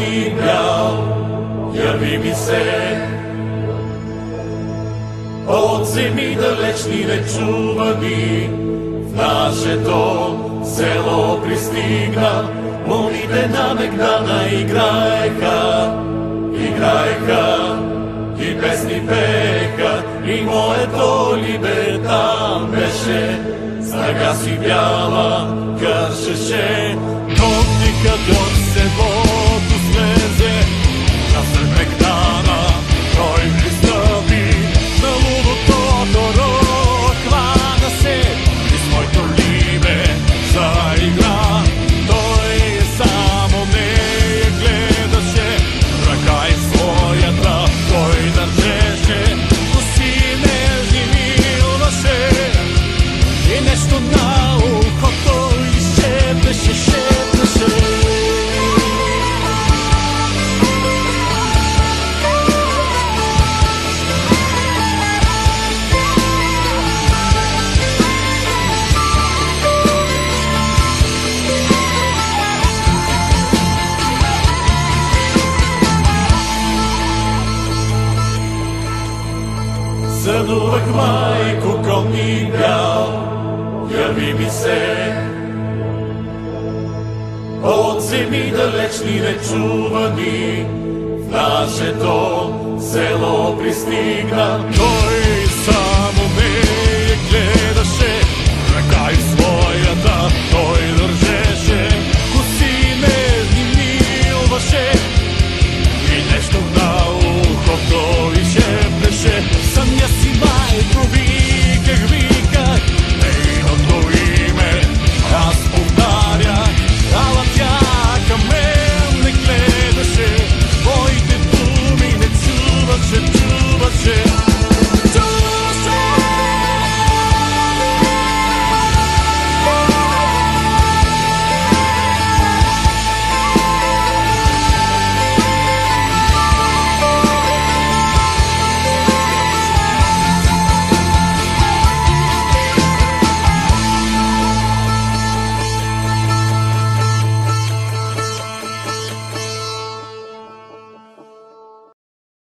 и бял, яви ми се. От земи далечни нечувани, в нашето село пристигна. Луните на Мегдана играеха, играеха и песни пееха, и моето либе там беше. Снага си бяла кършеше, докато от селото слезе. Насред Мегдана той пристъпи, на лудото торо хвана се и с моето либе заигра. Той само не гледаше, ръка и своята той държеше, коси нежни милваше и нещо на ухото и шепеше, шепеше. Сънувах, майко, кон и бял, яви ми се. От земи далечни нечувани, в нашето село пристигна. Той сам